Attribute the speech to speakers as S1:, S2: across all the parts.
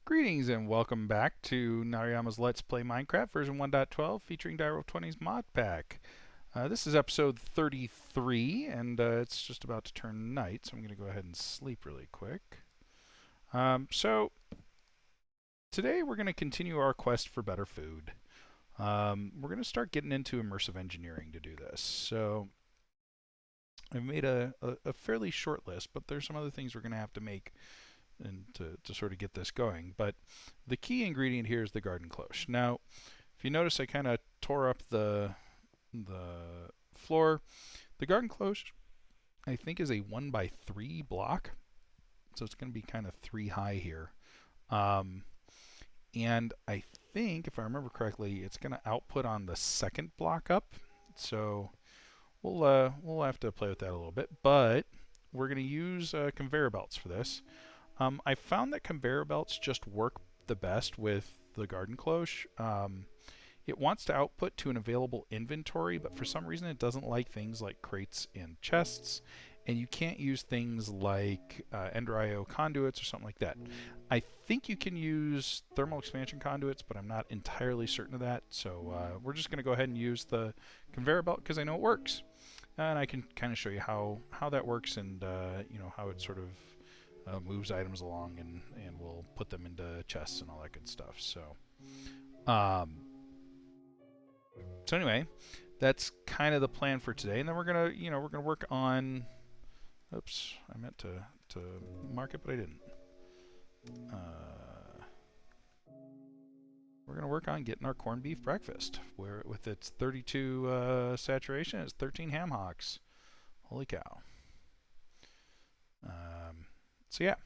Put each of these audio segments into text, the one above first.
S1: Greetings and welcome back to Nariyama's Let's Play Minecraft version 1.12 featuring Dire20's mod pack. This is episode 33 and it's just about to turn night, so I'm going to go ahead and sleep really quick. So today we're going to continue our quest for better food. We're going to start getting into immersive engineering to do this. So I've made a fairly short list, but there's some other things we're going to have to make and to sort of get this going. But the key ingredient here is the garden cloche. Now, if you notice, I kind of tore up the floor. The garden cloche, I think, is a 1x3 block, so it's going to be kind of 3 high here. And I think, if I remember correctly, it's going to output on the second block up. So we'll have to play with that a little bit, but we're going to use conveyor belts for this. I found that conveyor belts just work the best with the garden cloche. It wants to output to an available inventory, but for some reason it doesn't like things like crates and chests, and you can't use things like Ender IO conduits or something like that. I think you can use thermal expansion conduits, but I'm not entirely certain of that, so we're just going to go ahead and use the conveyor belt because I know it works. And I can kind of show you how that works and how it sort of moves items along, and we'll put them into chests and all that good stuff. So anyway, that's kind of the plan for today. And then we're gonna work on. Oops, I meant to mark it, but I didn't. We're gonna work on getting our corned beef breakfast, where with its 32 saturation, it's 13 ham hocks. Holy cow! So yeah,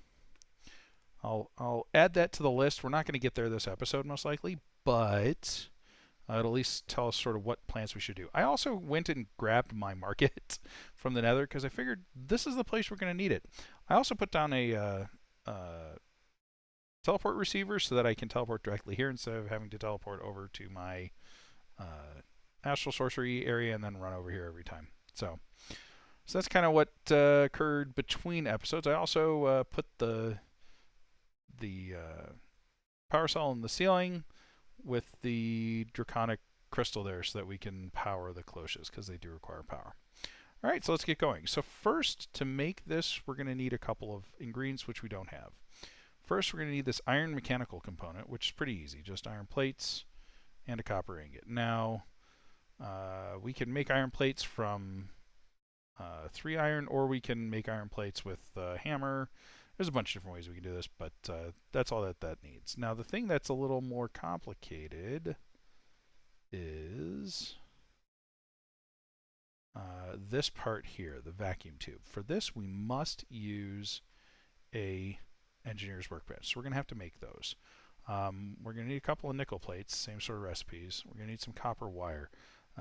S1: I'll add that to the list. We're not going to get there this episode most likely, but it'll at least tell us sort of what plants we should do. I also went and grabbed my market from the Nether because I figured this is the place we're going to need it. I also put down a teleport receiver so that I can teleport directly here instead of having to teleport over to my astral sorcery area and then run over here every time. So that's kind of what occurred between episodes. I also put the power cell in the ceiling with the draconic crystal there so that we can power the cloches because they do require power. All right, so let's get going. So first, to make this, we're going to need a couple of ingredients which we don't have. First, we're going to need this iron mechanical component, which is pretty easy, just iron plates and a copper ingot. Now, we can make iron plates from 3 iron, or we can make iron plates with hammer. There's a bunch of different ways we can do this, but that's all that needs. Now, the thing that's a little more complicated is this part here, the vacuum tube. For this, we must use a engineer's workbench. So we're going to have to make those. We're going to need a couple of nickel plates, same sort of recipes. We're going to need some copper wire.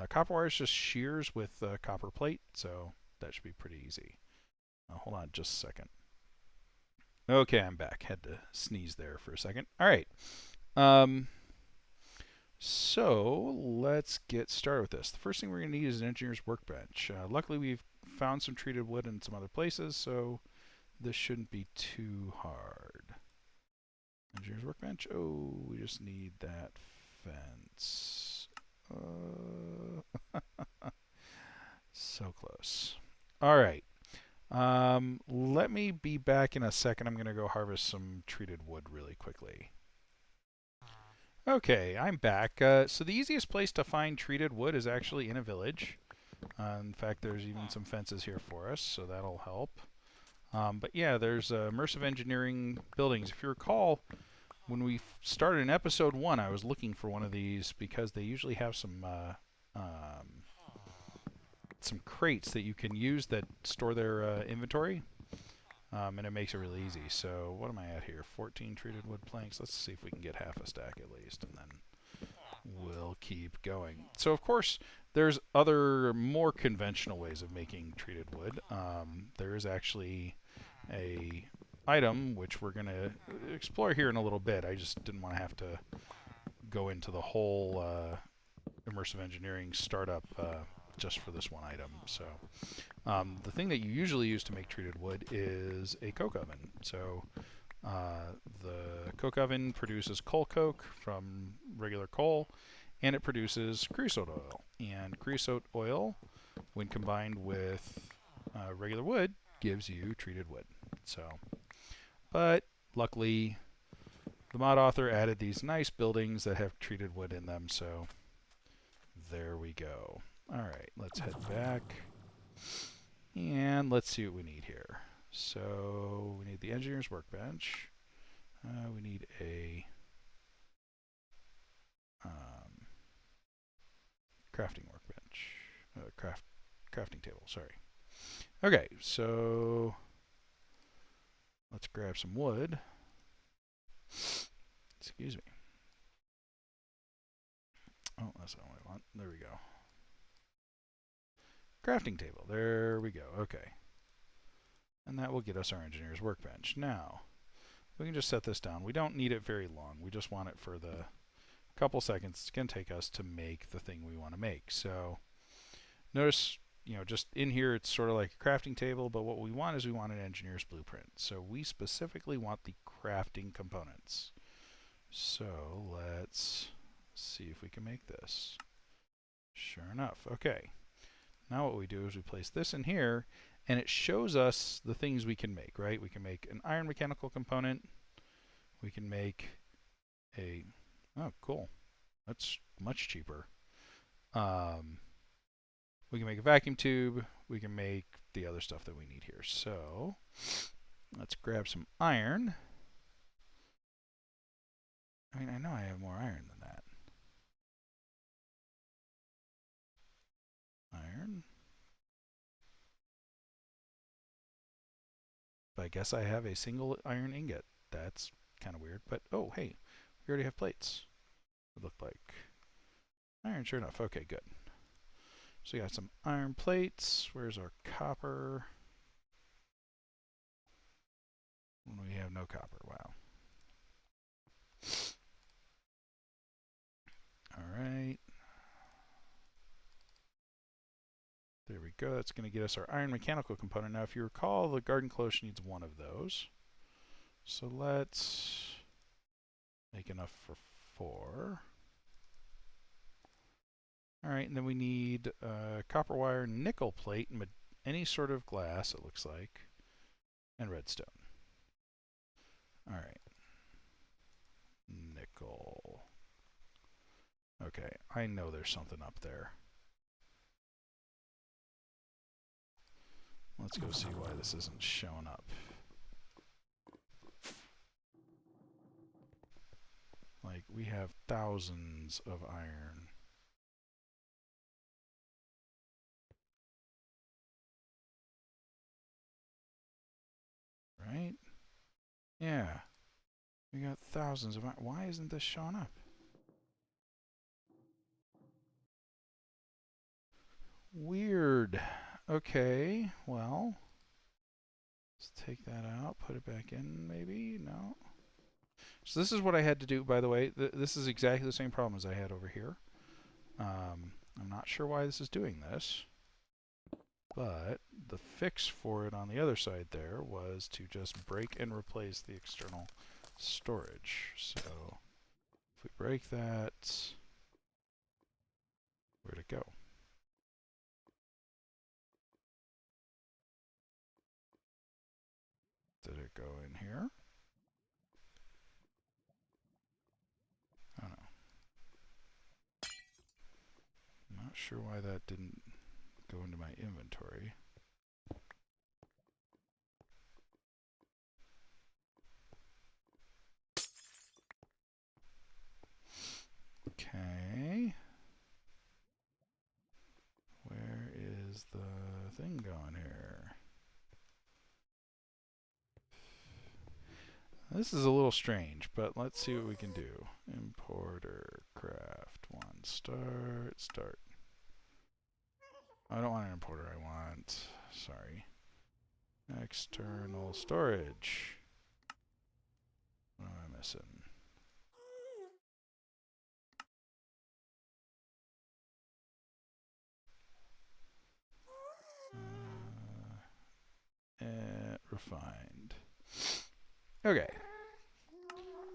S1: Copper wire is just shears with copper plate, so that should be pretty easy. Hold on just a second. Okay, I'm back. Had to sneeze there for a second. All right. So let's get started with this. The first thing we're going to need is an engineer's workbench. Luckily, we've found some treated wood in some other places, so this shouldn't be too hard. Engineer's workbench. Oh, we just need that fence. So close. All right. Let me be back in a second. I'm going to go harvest some treated wood really quickly. Okay, I'm back. So the easiest place to find treated wood is actually in a village. In fact, there's even some fences here for us, so that'll help. But yeah, there's Immersive Engineering buildings. If you recall, when we started in episode 1, I was looking for one of these because they usually have some crates that you can use that store their inventory, and it makes it really easy. So what am I at here? 14 treated wood planks. Let's see if we can get half a stack at least, and then we'll keep going. So of course, there's other more conventional ways of making treated wood. There is actually a item which we're going to explore here in a little bit. I just didn't want to have to go into the whole immersive engineering startup just for this one item. So the thing that you usually use to make treated wood is a coke oven. So the coke oven produces coal coke from regular coal, and it produces creosote oil. And creosote oil, when combined with regular wood, gives you treated wood. So, but luckily, the mod author added these nice buildings that have treated wood in them, so there we go. Alright, let's head back. And let's see what we need here. So, we need the engineer's workbench. We need a crafting workbench. Crafting table, sorry. Okay, so let's grab some wood. Excuse me. Oh, that's not what I want. There we go. Crafting table. There we go. Okay. And that will get us our engineer's workbench. Now, we can just set this down. We don't need it very long. We just want it for the couple seconds it's going to take us to make the thing we want to make. So, notice, you know, just in here it's sort of like a crafting table, but what we want is we want an engineer's blueprint. So we specifically want the crafting components. So let's see if we can make this. Sure enough. Okay. Now what we do is we place this in here, and it shows us the things we can make, right? We can make an iron mechanical component. We can make a... Oh, cool. That's much cheaper. We can make a vacuum tube. We can make the other stuff that we need here. So let's grab some iron. I mean, I know I have more iron than that. Iron. But I guess I have a single iron ingot. That's kind of weird. But, oh, hey, we already have plates. It looked like iron, sure enough. Okay, good. So we got some iron plates. Where's our copper? We have no copper. Wow. All right. There we go. That's going to get us our iron mechanical component. Now, if you recall, the garden cloche needs one of those. So let's make enough for 4. All right, and then we need copper wire, nickel plate, and any sort of glass, it looks like, and redstone. All right. Nickel. Okay, I know there's something up there. Let's go see why this isn't showing up. Like, we have thousands of iron. Right? Yeah. We got thousands of iron. Why isn't this showing up? Weird. Okay, well, let's take that out, put it back in, maybe? No. So this is what I had to do, by the way. This is exactly the same problem as I had over here. I'm not sure why this is doing this, but the fix for it on the other side there was to just break and replace the external storage. So if we break that, where'd it go? Did it go in here? Oh no. I'm not sure why that didn't go into my inventory. Okay. Where is the thing going here? This is a little strange, but let's see what we can do. Importer craft 1 start. I don't want an importer, I want, sorry, external storage. What am I missing? Refined. Okay.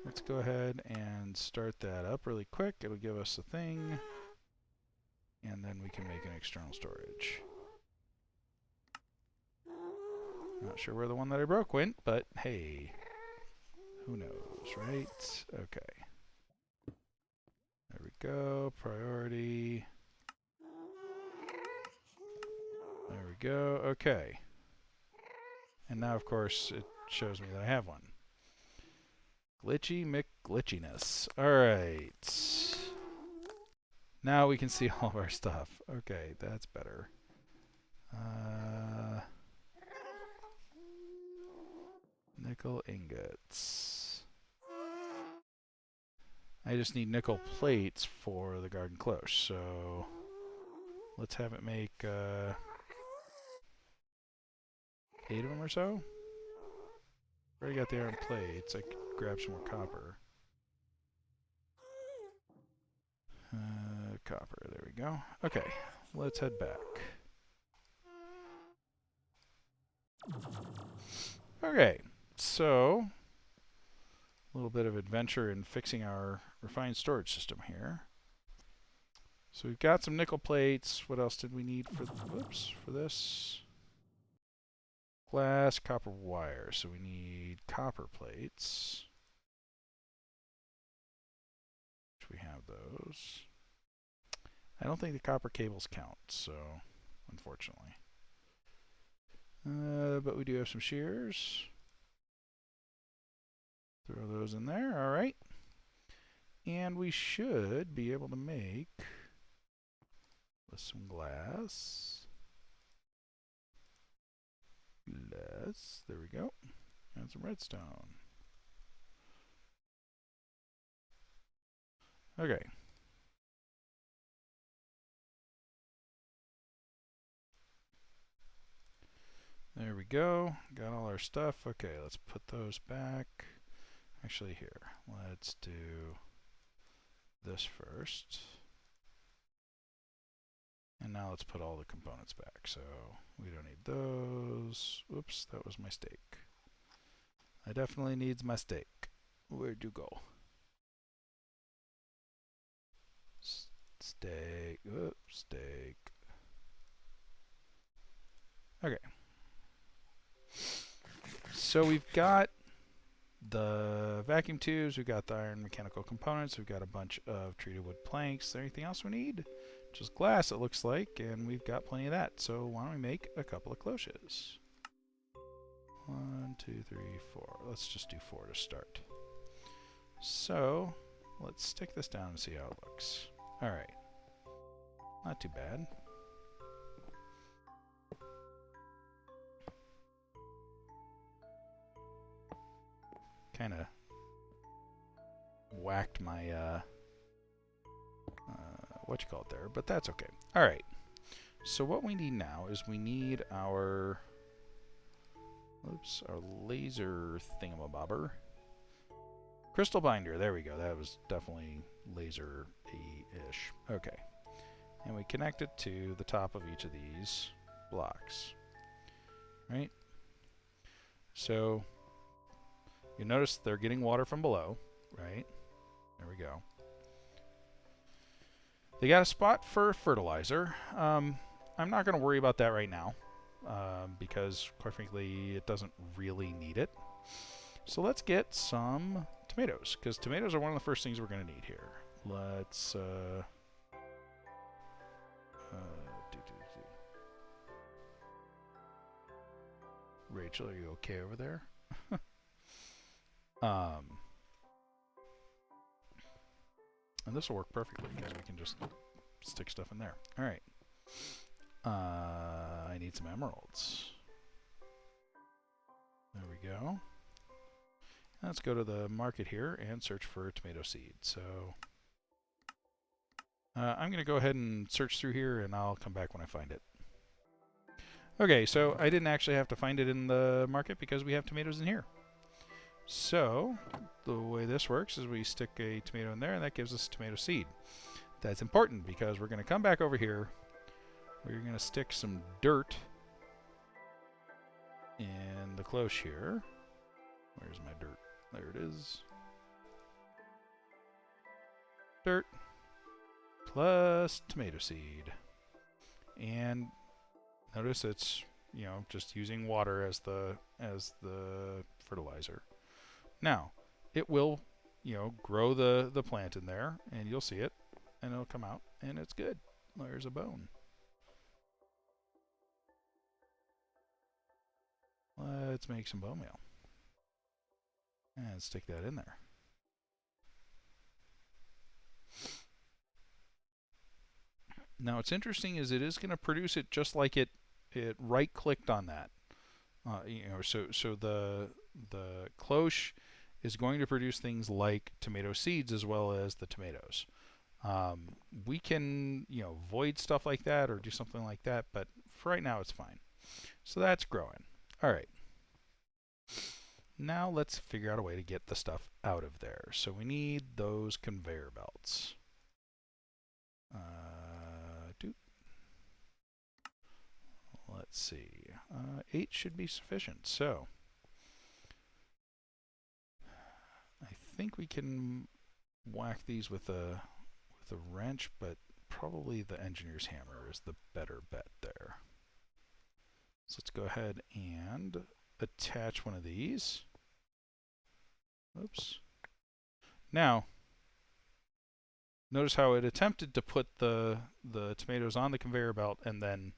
S1: let's go ahead and start that up really quick. It'll give us a thing, and then we can make an external storage. Not sure where the one that I broke went, but hey, who knows, right? Okay. There we go, priority. There we go, okay. And now, of course, it shows me that I have one. Glitchy McGlitchiness. Alright. Now we can see all of our stuff. Okay, that's better. Nickel ingots. I just need nickel plates for the garden cloche, so let's have it make 8 of them or so. Already got the iron plates. I could grab some more copper. Copper, there we go. Okay, let's head back. Okay, so a little bit of adventure in fixing our refined storage system here. So we've got some nickel plates. What else did we need for for this? Glass, copper wire. So we need copper plates. Which we have those. I don't think the copper cables count, so unfortunately. But we do have some shears. Throw those in there, alright. And we should be able to make with some glass. There we go. And some redstone. Okay. There we go. Got all our stuff. Okay, let's put those back. Actually, here. Let's do this first. And now let's put all the components back. So we don't need those. Oops, that was my steak. I definitely needs my steak. Where'd you go? Steak. Oops, steak. Okay. So we've got the vacuum tubes, we've got the iron mechanical components, we've got a bunch of treated wood planks. Is there anything else we need? Just glass, it looks like, and we've got plenty of that. So why don't we make a couple of cloches? 1, 2, 3, 4. Let's just do 4 to start. So let's stick this down and see how it looks. Alright. Not too bad. Kind of whacked my what you call it there, but that's okay. All right. So what we need now is we need our our laser thingamabobber. Crystal binder. There we go. That was definitely laser-y-ish. Okay. And we connect it to the top of each of these blocks. Right? So you notice they're getting water from below, right? There we go. They got a spot for fertilizer. I'm not going to worry about that right now because, quite frankly, it doesn't really need it. So let's get some tomatoes, because tomatoes are one of the first things we're going to need here. Let's Rachel, are you okay over there? And this will work perfectly because we can just stick stuff in there. All right. I need some emeralds. There we go. Let's go to the market here and search for tomato seed. So I'm going to go ahead and search through here, and I'll come back when I find it. Okay, so I didn't actually have to find it in the market because we have tomatoes in here. So the way this works is we stick a tomato in there, and that gives us tomato seed. That's important because we're going to come back over here. We're going to stick some dirt in the cloche here. Where's my dirt? There it is. dirt plus tomato seed. And notice it's, just using water as the fertilizer. Now, it will, grow the plant in there, and you'll see it, and it'll come out, and it's good. There's a bone. Let's make some bone meal. And stick that in there. Now, what's interesting is it is going to produce it just like it right-clicked on that. So the cloche is going to produce things like tomato seeds as well as the tomatoes. We can, void stuff like that or do something like that, but for right now it's fine. So that's growing. All right. Now let's figure out a way to get the stuff out of there. So we need those conveyor belts. Let's see. 8 should be sufficient. So I think we can whack these with a wrench, but probably the engineer's hammer is the better bet there. So let's go ahead and attach one of these. Oops. Now, notice how it attempted to put the tomatoes on the conveyor belt, and then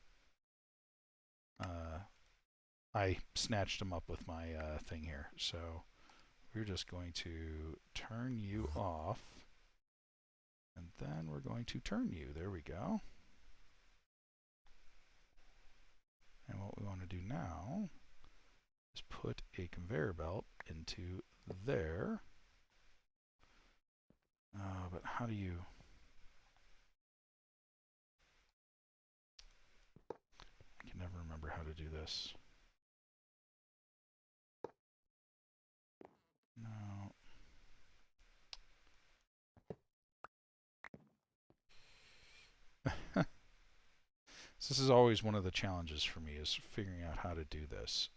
S1: I snatched them up with my thing here. So we're just going to turn you off, and then we're going to turn you. There we go. And what we want to do now is put a conveyor belt into there. But how do you... I can never remember how to do this. No. So this is always one of the challenges for me, is figuring out how to do this.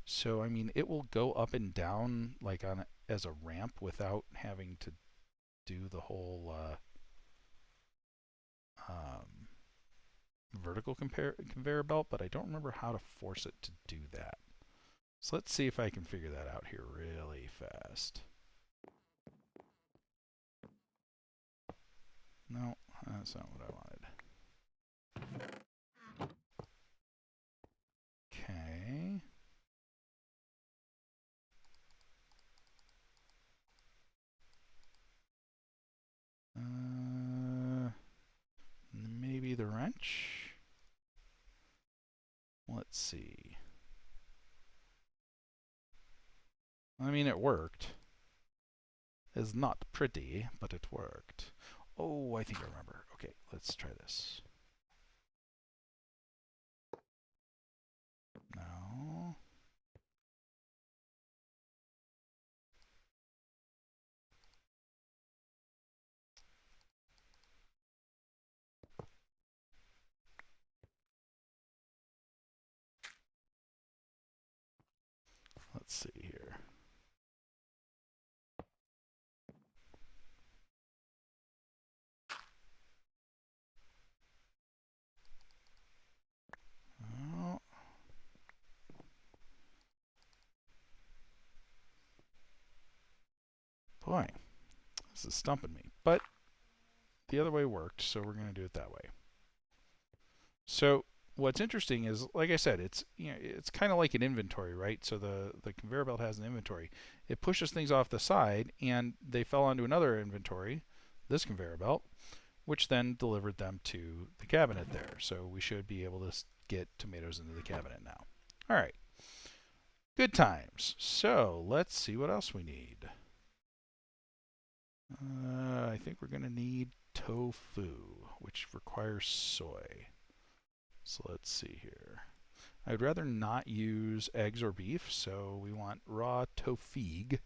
S1: So I mean, it will go up and down like as a ramp without having to do the whole vertical conveyor belt, but I don't remember how to force it to do that. So let's see if I can figure that out here really fast. No, that's not what I wanted. Okay. Maybe the wrench? Let's see. I mean, it worked. It's not pretty, but it worked. Oh, I think I remember. Okay, let's try this. No. Let's see here. Oh. Boy, this is stumping me. But the other way worked, so we're going to do it that way. So what's interesting is, like I said, it's it's kind of like an inventory, right? So the conveyor belt has an inventory. It pushes things off the side, and they fell onto another inventory, this conveyor belt, which then delivered them to the cabinet there. So we should be able to get tomatoes into the cabinet now. All right. Good times. So let's see what else we need. I think we're going to need tofu, which requires soy. So let's see here. I'd rather not use eggs or beef, so we want raw tofu.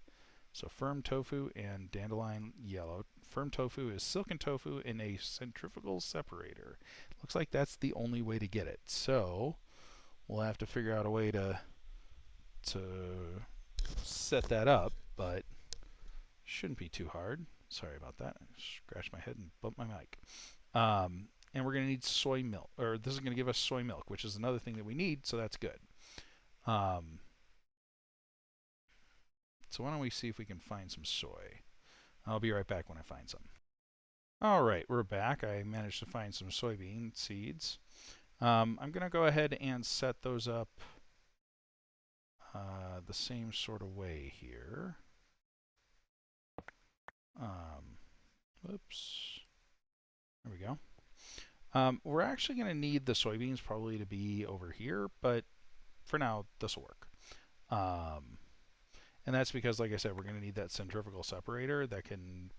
S1: So firm tofu and dandelion yellow. Firm tofu is silken tofu in a centrifugal separator. Looks like that's the only way to get it. So we'll have to figure out a way to set that up, but shouldn't be too hard. Sorry about that. I scratched my head and bumped my mic. And we're going to need soy milk, or this is going to give us soy milk, which is another thing that we need, so that's good. So why don't we see if we can find some soy. I'll be right back when I find some. All right, we're back. I managed to find some soybean seeds. I'm going to go ahead and set those up the same sort of way here. Whoops. There we go. We're actually going to need the soybeans probably to be over here, but for now, this will work. And that's because, like I said, we're going to need that centrifugal separator that can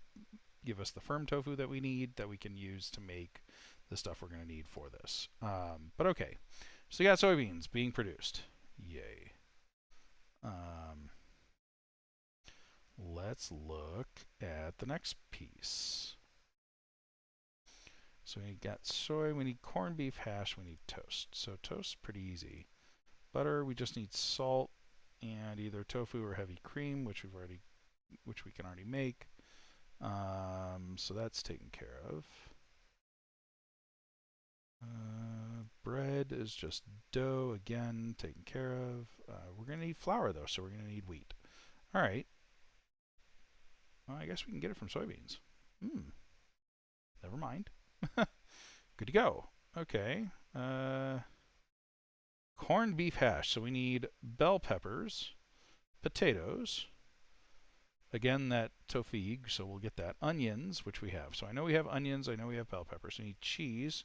S1: give us the firm tofu that we need, that we can use to make the stuff we're going to need for this. But okay, so you got soybeans being produced. Yay. Let's look at the next piece. So we got soy, we need corned beef hash, we need toast. So toast is pretty easy. Butter, we just need salt and either tofu or heavy cream, which we can already make. So that's taken care of. Bread is just dough, again, taken care of. We're going to need flour, though, so we're going to need wheat. All right. Well, I guess we can get it from soybeans. Never mind. Good to go. Okay. Corned beef hash. So we need bell peppers, potatoes. Again, that tofu, so we'll get that. Onions, which we have. So I know we have onions. I know we have bell peppers. We need cheese,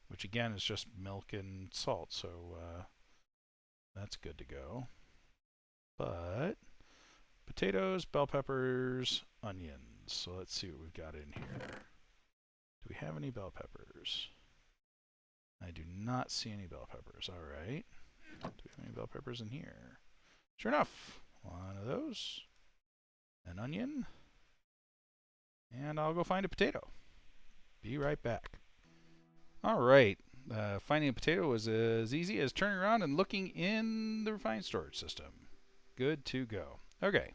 S1: which again is just milk and salt. So that's good to go. But potatoes, bell peppers, onions. So let's see what we've got in here. Do we have any bell peppers? I do not see any bell peppers. All right. Do we have any bell peppers in here? Sure enough. One of those. An onion. And I'll go find a potato. Be right back. All right. Finding a potato was as easy as turning around and looking in the refined storage system. Good to go. Okay.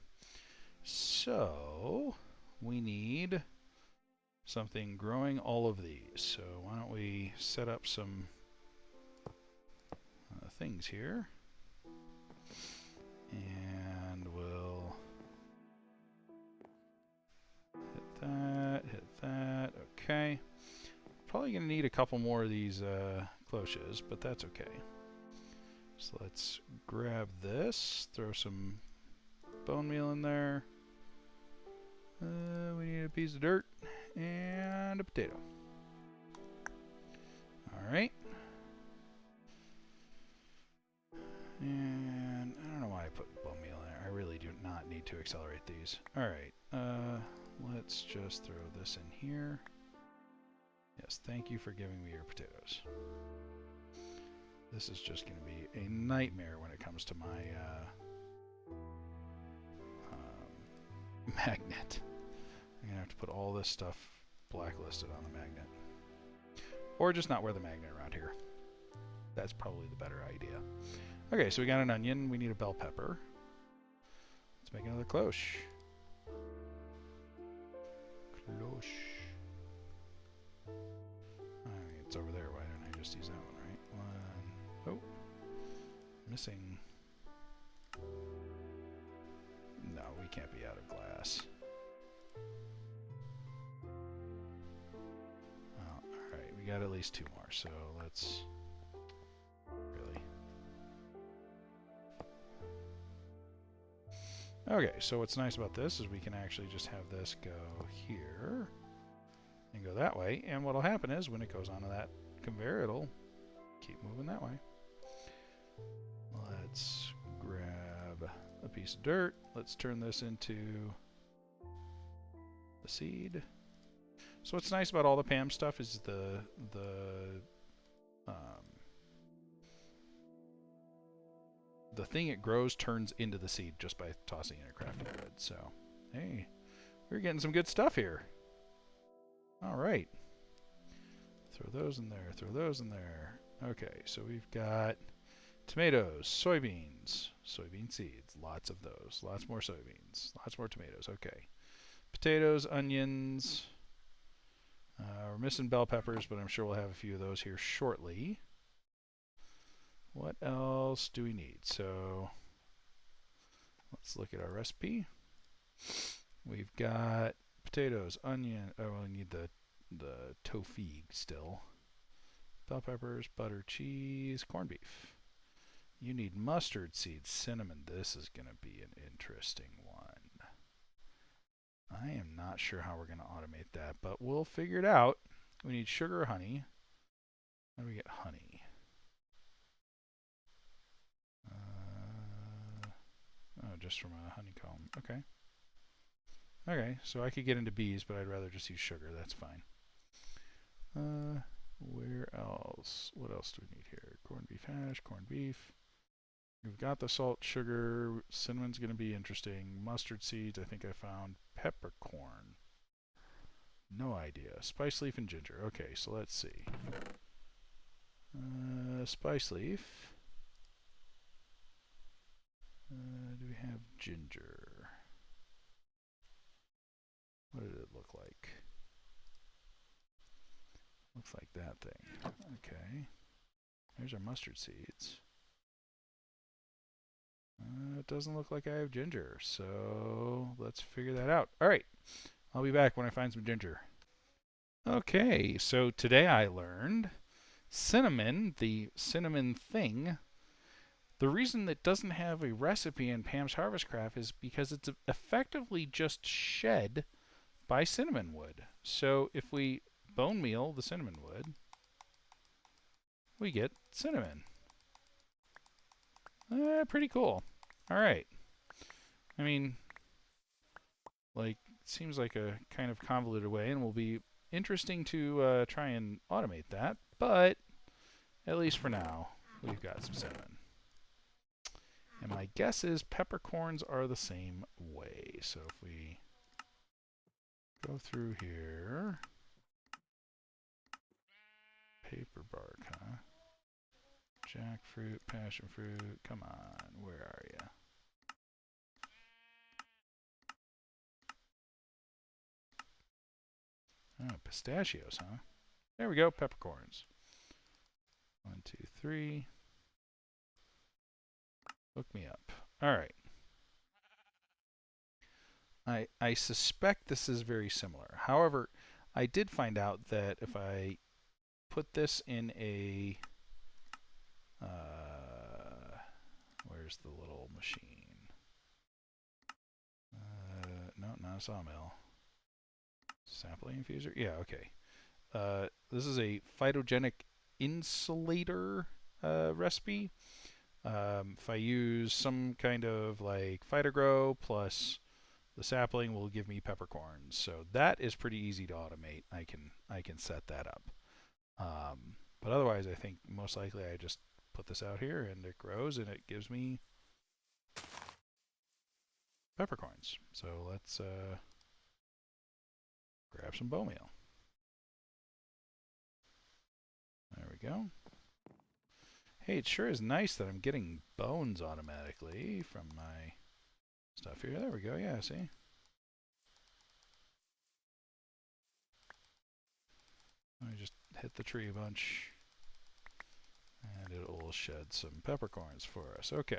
S1: So we need something growing all of these. So why don't we set up some things here. And we'll hit that. Okay. Probably going to need a couple more of these cloches, but that's okay. So let's grab this, throw some bone meal in there. We need a piece of dirt and a potato. All right. And I don't know why I put bone meal in there. I really do not need to accelerate these. All right. Let's just throw this in here. Yes, thank you for giving me your potatoes. This is just going to be a nightmare when it comes to my magnet. I'm going to have to put all this stuff blacklisted on the magnet. Or just not wear the magnet around here. That's probably the better idea. Okay, so we got an onion. We need a bell pepper. Let's make another cloche. Cloche. It's over there. Why don't I just use that one, right? One. Oh. Missing. No, we can't be out of glass. Oh, alright, we got at least two more, so let's... Really? Okay, so what's nice about this is we can actually just have this go here and go that way, and what'll happen is when it goes onto that conveyor, it'll keep moving that way. Let's grab a piece of dirt. Let's turn this into the seed. So what's nice about all the PAM stuff is the thing it grows turns into the seed just by tossing in a crafting grid. So, hey, we're getting some good stuff here. All right. Throw those in there. Throw those in there. Okay, so we've got Tomatoes, soybeans, soybean seeds, lots of those. Lots more soybeans, lots more tomatoes. Okay. Potatoes, onions. We're missing bell peppers, but I'm sure we'll have a few of those here shortly. What else do we need? So let's look at our recipe. We've got potatoes, onion. Oh, we need the tofu still. Bell peppers, butter, cheese, corned beef. You need mustard seeds, cinnamon. This is going to be an interesting one. I am not sure how we're going to automate that, but we'll figure it out. We need sugar or honey. How do we get honey? Oh, just from a honeycomb. Okay. Okay, so I could get into bees, but I'd rather just use sugar. That's fine. Where else? What else do we need here? Corned beef hash, corned beef. We've got the salt, sugar. Cinnamon's going to be interesting. Mustard seeds, I think I found. Peppercorn. No idea. Spice leaf and ginger. Okay, so let's see. Spice leaf. Do we have ginger? What did it look like? Looks like that thing. Okay. There's our mustard seeds. It doesn't look like I have ginger, so let's figure that out. All right, I'll be back when I find some ginger. Okay, so today I learned cinnamon, the cinnamon thing. The reason it doesn't have a recipe in Pam's Harvestcraft is because it's effectively just shed by cinnamon wood. So if we bone meal the cinnamon wood, we get cinnamon. Pretty cool. All right. I mean, like, seems like a kind of convoluted way, and will be interesting to try and automate that. But at least for now, we've got some cinnamon. And my guess is peppercorns are the same way. So if we go through here, paper bark, huh? Jackfruit, passion fruit, come on, where are you? Oh, pistachios, huh? There we go, peppercorns. 1, 2, 3. Hook me up. All right. I suspect this is very similar. However, I did find out that if I put this in a where's the little machine? No, not a sawmill. Sampling infuser? Yeah, okay. This is a phytogenic insulator recipe. If I use some kind of like phytogrow plus the sapling will give me peppercorns. So that is pretty easy to automate. I can set that up. But otherwise, I think most likely I just put this out here and it grows and it gives me peppercorns. So let's grab some bone meal. There we go. Hey, it sure is nice that I'm getting bones automatically from my stuff here. There we go. Yeah, see? I just hit the tree a bunch and it will shed some peppercorns for us. Okay.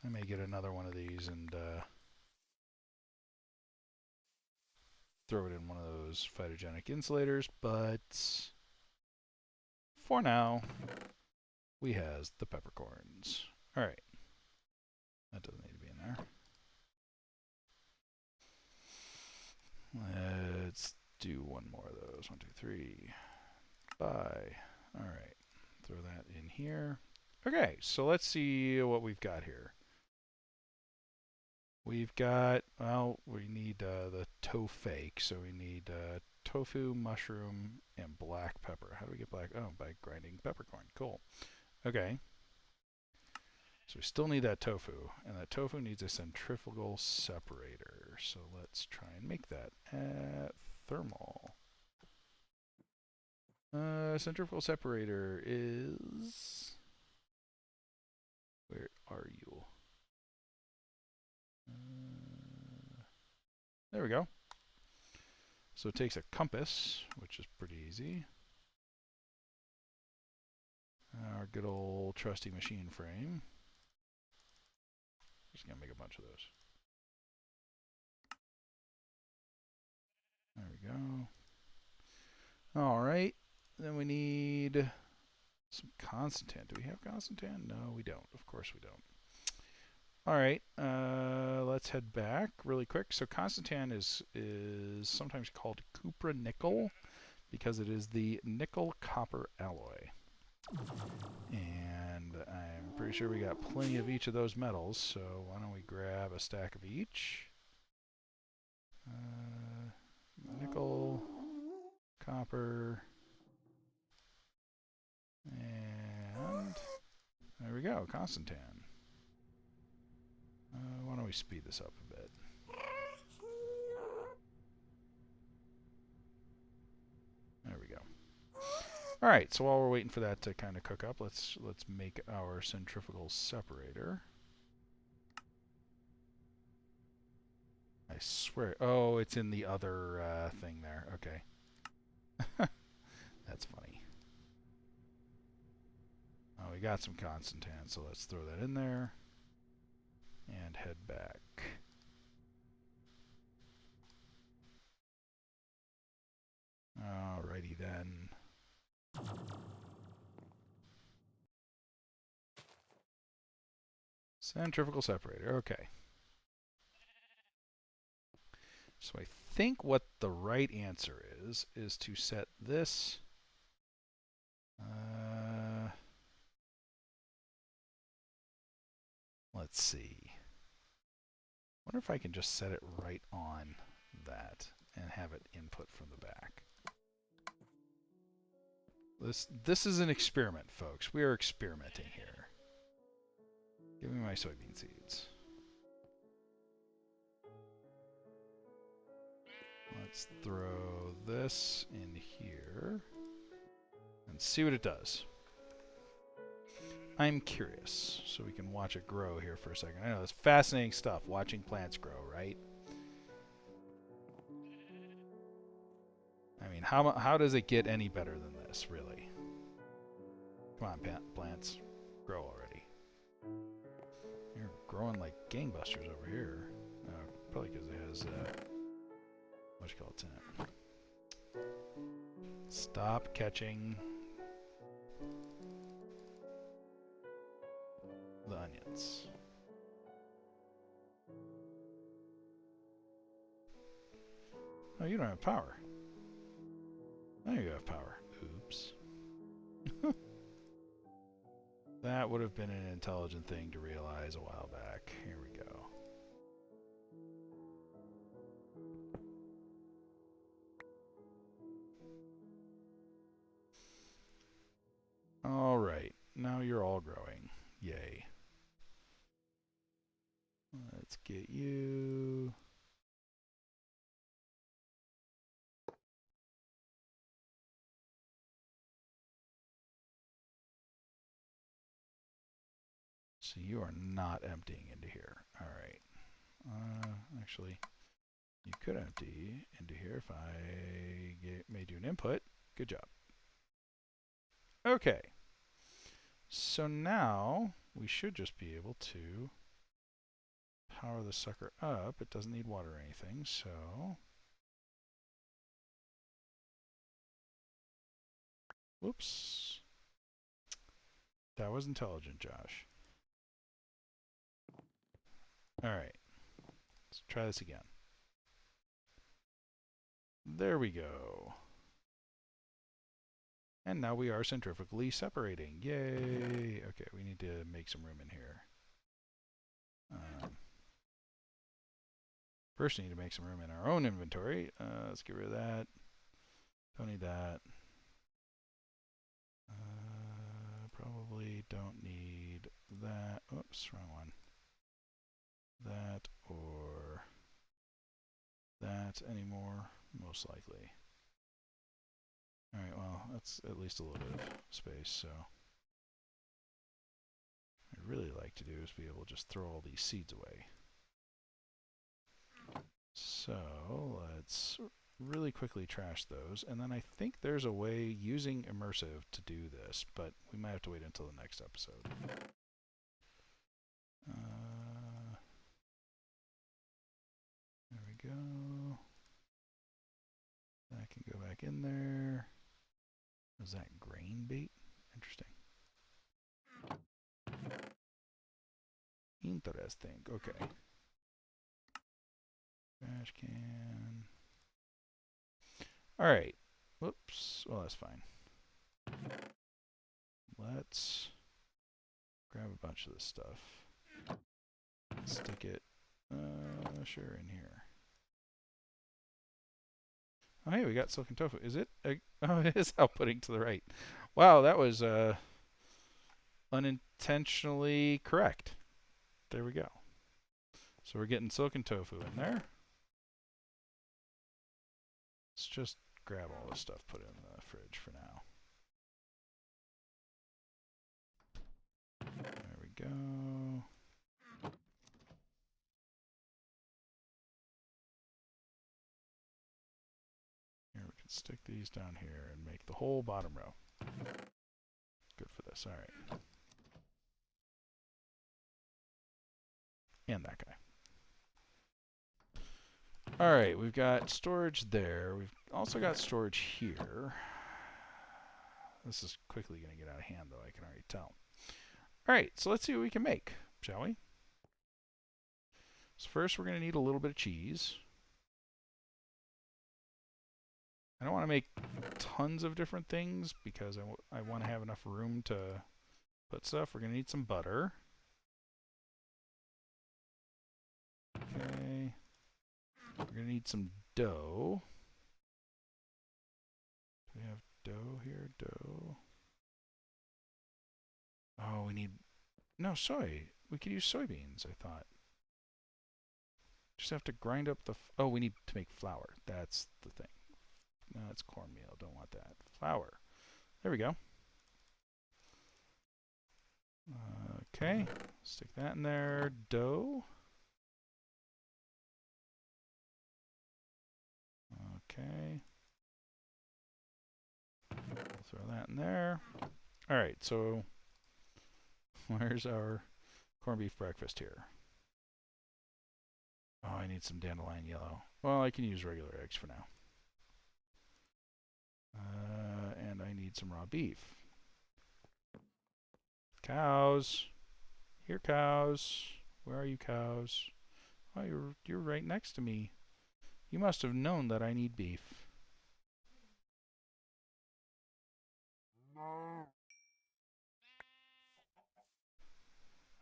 S1: I may get another one of these and throw it in one of those phytogenic insulators, but for now, we has the peppercorns. All right. That doesn't need to be in there. Let's do one more of those. 1, 2, 3. Bye. All right. Throw that in here. Okay, so let's see what we've got here. We've got, well, we need the tofu, so we need tofu, mushroom, and black pepper. How do we get black? Oh, by grinding peppercorn. Cool. Okay. So we still need that tofu, and that tofu needs a centrifugal separator. So let's try and make that at thermal. Centrifugal separator is... Where are you? There we go. So it takes a compass, which is pretty easy. Our good old trusty machine frame. Just gonna make a bunch of those. There we go. All right. Then we need some constantan. Do we have constantan? No, we don't. Of course we don't. All right. Let's head back really quick. So constantan is sometimes called cupra-nickel because it is the nickel-copper alloy. And I'm pretty sure we got plenty of each of those metals, so why don't we grab a stack of each. Nickel, copper, and there we go, constantan. Why don't we speed this up a bit? There we go. All right, so while we're waiting for that to kind of cook up, let's make our centrifugal separator. I swear. Oh, it's in the other thing there. Okay. That's funny. Oh, we got some constantan, so let's throw that in there and head back. Alrighty then. Centrifugal separator. Okay. So I think what the right answer is to set this. Let's see. Wonder if I can just set it right on that and have it input from the back. This is an experiment, folks. We are experimenting here. Give me my soybean seeds. Let's throw this in here and see what it does. I'm curious, so we can watch it grow here for a second. I know it's fascinating stuff, watching plants grow, right? I mean, how does it get any better than this, really? Come on, plants, grow already. You're growing like gangbusters over here. Probably because it has what you call it in it. Stop catching the onions. Oh, you don't have power. Now you have power. Oops. That would have been an intelligent thing to realize a while back. Here we go. All right. Now you're all growing. Yay. Let's get you. So you are not emptying into here. All right. Actually, you could empty into here if I made you an input. Good job. Okay. So now we should just be able to power the sucker up. It doesn't need water or anything, so... Whoops. That was intelligent, Josh. Alright. Let's try this again. There we go. And now we are centrifugally separating. Yay! Okay, we need to make some room in here. First, we need to make some room in our own inventory. Let's get rid of that. Don't need that. Probably don't need that. Oops, wrong one. That or that anymore, most likely. Alright, well, that's at least a little bit of space, so. What I'd really like to do is be able to just throw all these seeds away. So, let's really quickly trash those, and then I think there's a way using Immersive to do this, but we might have to wait until the next episode. There we go. That can go back in there. Is that grain bait? Interesting. Interesting. Okay. Trash can. Alright. Whoops. Well, that's fine. Let's grab a bunch of this stuff. Stick it, sure, in here. Oh, hey, we got silken tofu. Is it? Oh, it is outputting to the right. Wow, that was unintentionally correct. There we go. So we're getting silken tofu in there. Let's just grab all this stuff, put it in the fridge for now. There we go. Here, we can stick these down here and make the whole bottom row. Good for this. All right. And that guy. All right, we've got storage there. We've also got storage here. This is quickly going to get out of hand, though, I can already tell. All right, so let's see what we can make, shall we? So first, we're going to need a little bit of cheese. I don't want to make tons of different things because I want to have enough room to put stuff. We're going to need some butter. Okay. We're going to need some dough. Do we have dough here? Dough. Oh, we need... No, soy. We could use soybeans, I thought. Just have to grind up the... Oh, we need to make flour. That's the thing. No, it's cornmeal. Don't want that. Flour. There we go. Okay. Stick that in there. Dough. Okay. We'll throw that in there. All right, so where's our corned beef breakfast here? Oh, I need some dandelion yellow. Well, I can use regular eggs for now. And I need some raw beef. Cows. Here, cows. Where are you, cows? Oh, you're right next to me. You must have known that I need beef.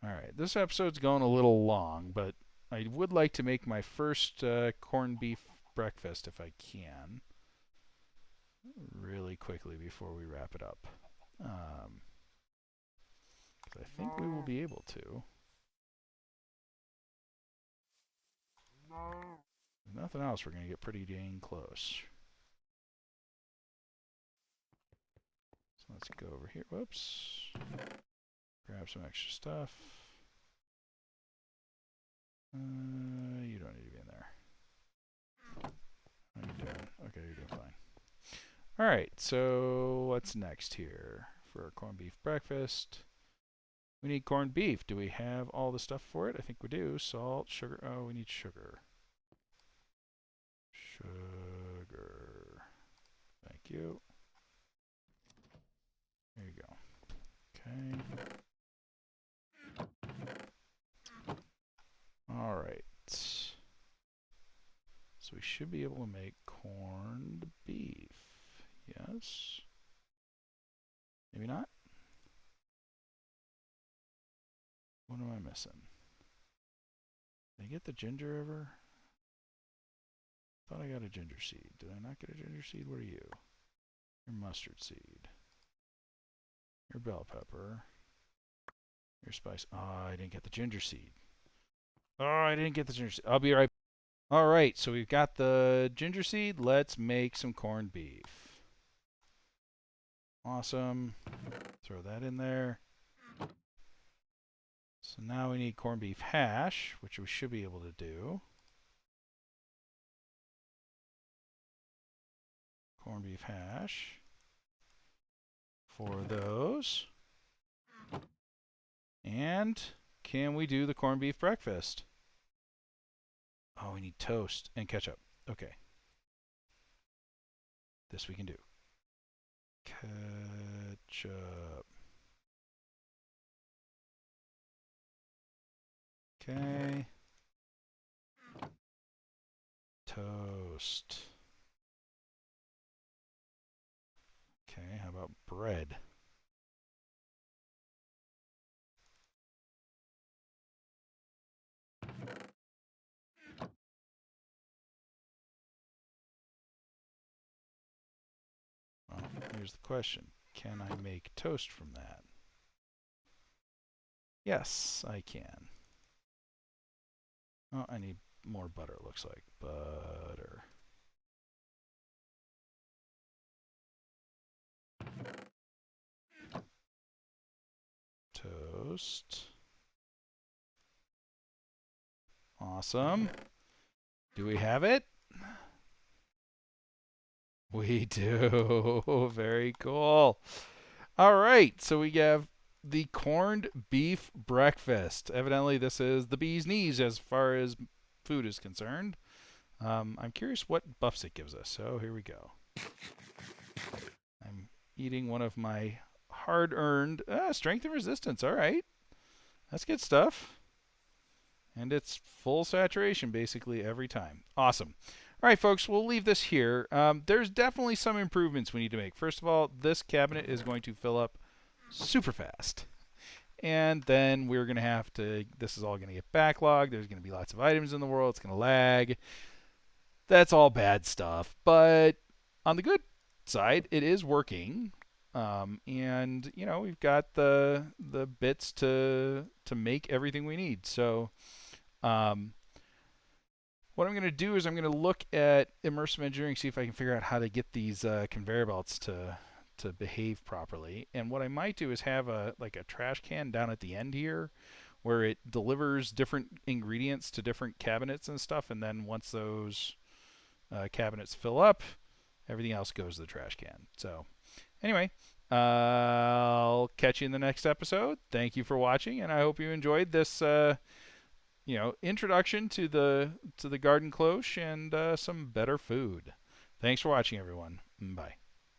S1: Alright, this episode's going a little long, but I would like to make my first corned beef breakfast if I can. Really quickly before we wrap it up. I think we will be able to. If nothing else, we're going to get pretty dang close. So let's go over here. Whoops. Grab some extra stuff. You don't need to be in there. How are you doing? Okay, you're doing fine. Alright, so what's next here for our corned beef breakfast? We need corned beef. Do we have all the stuff for it? I think we do. Salt, sugar. Oh, we need sugar. Sugar. Thank you. There you go. Okay. Alright. So we should be able to make corned beef. Yes. Maybe not? What am I missing? Did I get the ginger ever? Thought I got a ginger seed. Did I not get a ginger seed? What are you? You're mustard seed. You're bell pepper. You're spice. Oh, I didn't get the ginger seed. Oh, I didn't get the ginger seed. I'll be right back. Alright, so we've got the ginger seed. Let's make some corned beef. Awesome. Throw that in there. So now we need corned beef hash, which we should be able to do. Corned beef hash. 4 of those. And can we do the corned beef breakfast? Oh, we need toast and ketchup. Okay. This we can do. Ketchup. Okay. Toast. Okay, how about bread? Well, here's the question. Can I make toast from that? Yes, I can. Oh, I need more butter, it looks like. Butter. Toast. Awesome. Do we have it? We do. Very cool. All right, so we have the corned beef breakfast. Evidently, this is the bee's knees as far as food is concerned. I'm curious what buffs it gives us. So here we go. I'm eating one of my hard-earned strength and resistance. All right, that's good stuff. And it's full saturation basically every time. Awesome. All right, folks, we'll leave this here. There's definitely some improvements we need to make. First of all, this cabinet is going to fill up super fast. And then we're going to have to, this is all going to get backlogged. There's going to be lots of items in the world. It's going to lag. That's all bad stuff. But on the good side, it is working. And, you know, we've got the bits to make everything we need. So what I'm going to do is I'm going to look at Immersive Engineering, see if I can figure out how to get these conveyor belts to behave properly. And what I might do is have a trash can down at the end here where it delivers different ingredients to different cabinets and stuff, and then once those cabinets fill up, everything else goes to the trash can. So anyway, I'll catch you in the next episode. Thank you for watching, and I hope you enjoyed this introduction to the garden cloche and some better food. Thanks for watching, everyone. Bye.